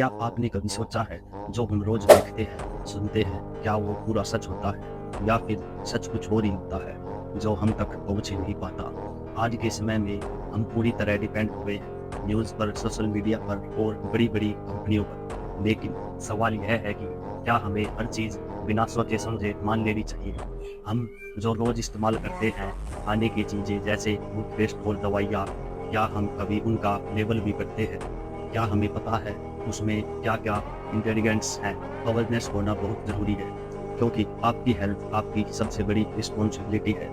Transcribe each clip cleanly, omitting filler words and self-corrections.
क्या आपने कभी सोचा है जो हम रोज देखते हैं, सुनते हैं, क्या वो पूरा सच होता है या फिर सच कुछ और ही होता है जो हम तक पहुंच ही नहीं पाता। आज के समय में हम पूरी तरह डिपेंड हुए हैं न्यूज़ पर, सोशल मीडिया पर और बड़ी बड़ी कंपनियों पर। लेकिन सवाल यह है कि क्या हमें हर चीज़ बिना सोचे समझे मान लेनी चाहिए? हम जो रोज इस्तेमाल करते हैं खाने की चीज़ें जैसे टूथपेस्ट और दवाइयाँ, क्या हम कभी उनका लेबल भी करते हैं? क्या हमें पता है उसमें क्या-क्या इंग्रेडिएंट्स हैं? अवेयरनेस होना बहुत ज़रूरी है, क्योंकि आपकी हेल्थ आपकी सबसे बड़ी रिस्पॉन्सिबिलिटी है।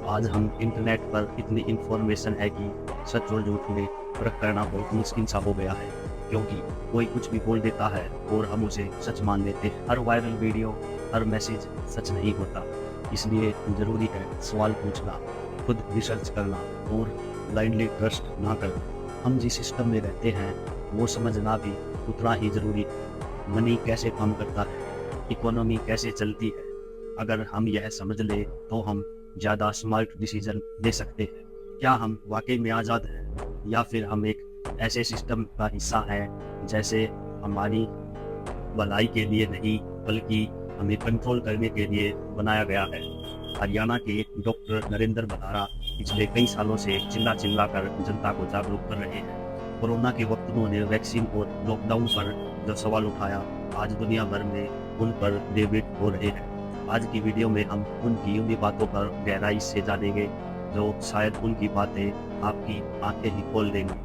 आज हम इंटरनेट पर इतनी इन्फॉर्मेशन है कि सच और झूठ में फ़र्क करना बहुत मुश्किल सा हो गया है, क्योंकि कोई कुछ भी बोल देता है और हम उसे सच मान लेते हैं। हर वायरल वीडियो, हर मैसेज सच नहीं होता। इसलिए ज़रूरी है सवाल पूछना, खुद रिसर्च करना और ब्लाइंडली ट्रस्ट ना करना। हम जिस सिस्टम में रहते हैं वो समझना भी उतना ही ज़रूरी है। मनी कैसे काम करता है, इकोनॉमी कैसे चलती है। अगर हम यह समझ ले तो हम ज़्यादा स्मार्ट डिसीजन ले सकते हैं। क्या हम वाकई में आज़ाद हैं या फिर हम एक ऐसे सिस्टम का हिस्सा हैं जैसे हमारी भलाई के लिए नहीं बल्कि हमें कंट्रोल करने के लिए बनाया गया है। हरियाणा के डॉक्टर नरेंद्र बराड़ा पिछले कई सालों से चिल्ला कर जनता को जागरूक कर रहे हैं। कोरोना के वक्त उन्होंने वैक्सीन और लॉकडाउन पर जो सवाल उठाया, आज दुनिया भर में उन पर डिबेट हो रहे हैं। आज की वीडियो में हम उनकी उन्हीं बातों पर गहराई से जानेंगे जो शायद उनकी बातें आपकी आंखें ही खोल देंगी।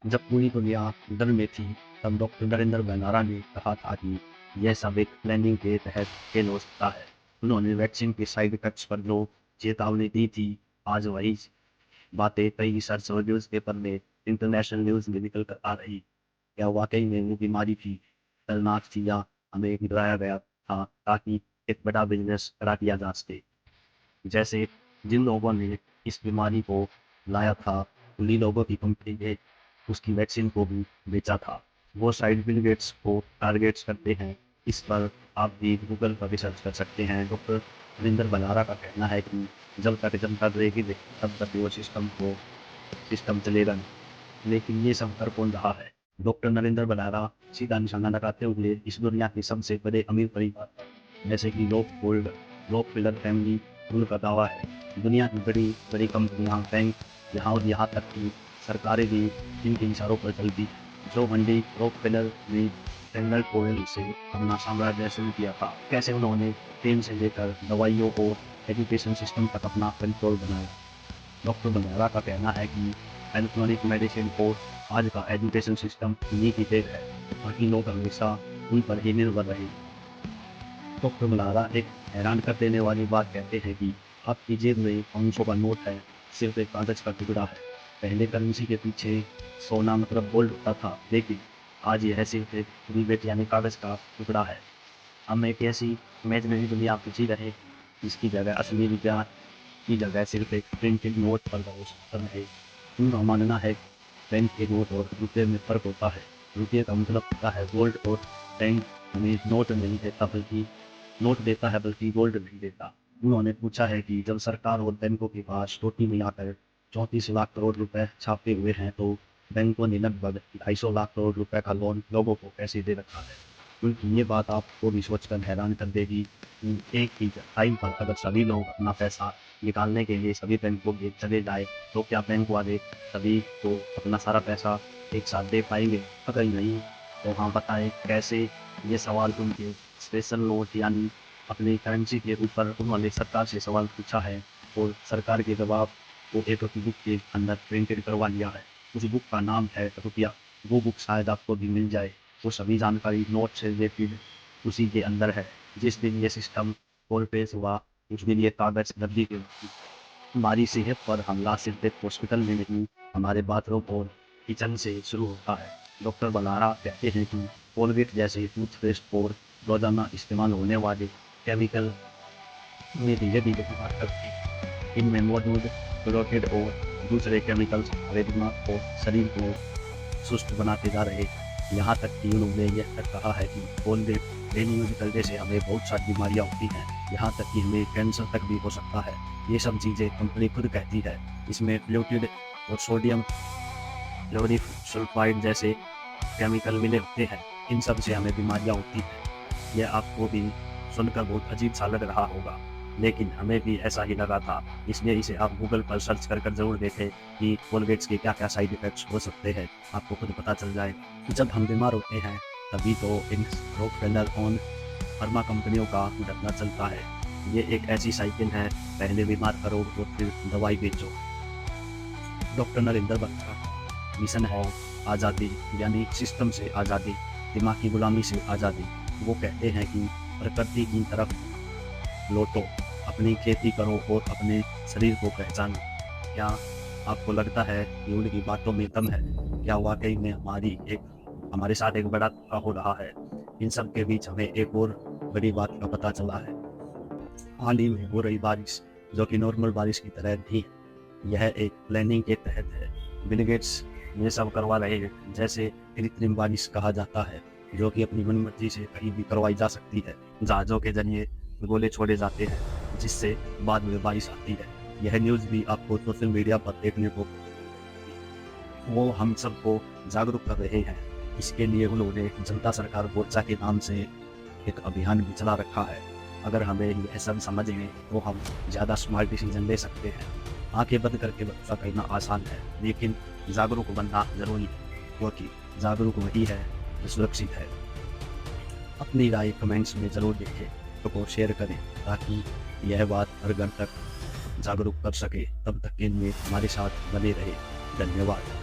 जब पूरी दुनिया डर में थी, तब डॉक्टर नरेंद्र बराड़ा ने कहा था कि यह सब एक प्लानिंग के तहत फेल हो सकता है। उन्होंने वैक्सीन के साइड इफेक्ट्स पर जो चेतावनी दी थी, आज वही बातें कई रिसर्च और न्यूज़पेपर में, इंटरनेशनल न्यूज़ में निकल कर आ रही। क्या वाकई में वो बीमारी थी, खतरनाक थी, या हमें डराया गया था ताकि एक बड़ा बिजनेस करा दिया जा सके? जैसे जिन लोगों ने इस बीमारी को लाया था, उन्हीं लोगों की कंपनी ने उसकी वैक्सीन को भी बेचा था। वो शायद बिल गेट्स को टारगेट्स करते हैं। इस पर आप भी गूगल पर रिसर्च कर सकते हैं। डॉक्टर रविंदर बलारा का कहना है कि जब तक जनता रहेगी नहीं, तब तक वो सिस्टम चलेगा नहीं। लेकिन ये सब कर कौन रहा है? डॉक्टर नरेंद्र बराड़ा सीधा निशाना लगाते हुए इस दुनिया के सबसे बड़े अमीर परिवार पर, जैसे कि रॉकफेलर फैमिली, उनका दावा है दुनिया की बड़ी बड़ी कंपनियां, बैंक, यहाँ तक कि सरकारें भी इनके इशारों पर चलती हैं। जो मंडी रॉकफेलर ने स्टैंडर्ड ऑयल से अपना साम्राज्य शुरू किया था, कैसे उन्होंने तेल से लेकर दवाइयों और एजुकेशन सिस्टम तक अपना कंट्रोल बनाया। डॉक्टर बंजारा का कहना है कि इलेक्ट्रॉनिक मेडिसिन और आज का एजुकेशन सिस्टम इन्हीं की देन है, ताकि लोग हमेशा उन पर ही निर्भर रहे। डॉक्टर बंजारा एक हैरान कर देने वाली बात कहते हैं कि आपकी जेब में 500 का नोट है, सिर्फ एक कागज का टुकड़ा है। पहले करेंसी के पीछे सोना मतलब गोल्ड होता था, लेकिन आज यह सिर्फ एक रिबेट यानी कागज का टुकड़ा है। हम एक ऐसी इमेजिनरी दुनिया में जी रहे हैं जिसकी जगह असली विज्ञान की जगह सिर्फ एक प्रिंटेड नोट पर भरोसा कर रहे हैं। उनका मानना है कि बैंक के नोट और रुपये में फ़र्क होता है। रुपये का मतलब होता है गोल्ड, और बैंक हमें नोट देता है बल्कि गोल्ड नहीं देता। उन्होंने पूछा है कि जब सरकार और बैंकों के पास टोटी में आकर 34 लाख करोड़ रुपए छापे हुए हैं, तो बैंकों ने लगभग 250 लाख करोड़ रुपए का लोन लोगों को कैसे दे रखा है। क्योंकि ये बात आपको भी सोचकर हैरान कर देगी कि एक ही टाइम पर अगर सभी लोग अपना पैसा निकालने के लिए सभी बैंकों में चले जाए, तो क्या बैंक वाले सभी को अपना सारा पैसा एक साथ दे पाएंगे? अगर नहीं, तो हाँ बताएं कैसे? ये सवाल उनके स्पेशल नोट यानी अपनी करेंसी के ऊपर उन्होंने सरकार से सवाल पूछा है, और सरकार के जवाब को एक बुक के अंदर प्रिंटेड करवा लिया है। उस बुक का नाम है रुपया। वो बुक शायद आपको भी मिल जाए। वो सभी जानकारी नोट से रिलेटेड उसी के अंदर है। जिस दिन ये सिस्टम कॉल पेश हुआ, उस दिन ये कागज नकदी के हमारी सेहत पर हमला सिर्फ एक हॉस्पिटल में नहीं, हमारे बाथरूम और किचन से शुरू होता है। डॉक्टर बलारा कहते हैं कि कोलगेट जैसे टूथपेस्ट और रोजाना इस्तेमाल होने वाले केमिकल में धीरे धीरे बीमार करते हैं। इनमें मौजूद क्लोराइड और दूसरे केमिकल्स हमारे दिमाग और शरीर को सुस्त बनाते जा रहे हैं। यहाँ तक कि उन्होंने यह तक कहा है कि कोलगेट डेली यूज करने से हमें बहुत सारी बीमारियाँ होती हैं। यहाँ तक कि हमें कैंसर तक भी हो सकता है। ये सब चीज़ें कंपनी खुद कहती है। इसमें फ्लूटिड और सोडियम क्लोरिक सल्फाइड जैसे केमिकल मिले होते हैं। इन सब से हमें बीमारियाँ होती हैं। यह आपको भी सुनकर बहुत अजीब सा लग रहा होगा, लेकिन हमें भी ऐसा ही लगा था। इसलिए इसे आप गूगल पर सर्च कर ज़रूर देखें कि कोलगेट्स के क्या-क्या साइड इफ़ेक्ट्स हो सकते हैं, आपको खुद पता चल जाएगा। जब हम बीमार होते हैं, तभी तो इन रॉकफेलर ओन फार्मा कंपनियों का धंधा चलता है। ये एक ऐसी साइकिल है, पहले बीमार करो और फिर दवाई बेचो। डॉक्टर नरेंद्र बट का मिशन है आज़ादी, यानी सिस्टम से आज़ादी, दिमाग की गुलामी से आज़ादी। वो कहते हैं कि प्रकृति की तरफ लौटो, अपनी खेती करो और अपने शरीर को पहचानो। क्या आपको लगता है कि उनकी बातों में दम है? क्या वाकई में हमारे साथ एक बड़ा धोखा हो रहा है? इन सब के बीच हमें एक और बड़ी बात का पता चला है। हाल ही में हो रही बारिश, जो कि नॉर्मल बारिश की तरह नहीं है, यह एक प्लानिंग के तहत है। बिल गेट्स ये सब करवा रहे हैं, जैसे कृत्रिम बारिश कहा जाता है, जो कि अपनी मनमर्जी से कहीं भी करवाई जा सकती है। जहाज़ों के जरिए गोले छोड़े जाते हैं, जिससे बाद में बारिश आती है। यह न्यूज़ भी आपको सोशल मीडिया पर देखने को वो हम सबको जागरूक कर रहे हैं। इसके लिए उन्होंने जनता सरकार मोर्चा के नाम से एक अभियान भी चला रखा है। अगर हमें यह सब समझ लें तो हम ज़्यादा स्मार्ट डिसीजन ले सकते हैं। आंखें बंद करके भरोसा करना आसान है, लेकिन जागरूक बनना ज़रूरी है, क्योंकि जागरूक वही है जो सुरक्षित है। अपनी राय कमेंट्स में ज़रूर लिखें, तो शेयर करें, ताकि यह बात हर घर तक जागरूक कर सके। तब तक के लिए हमारे साथ बने रहे। धन्यवाद।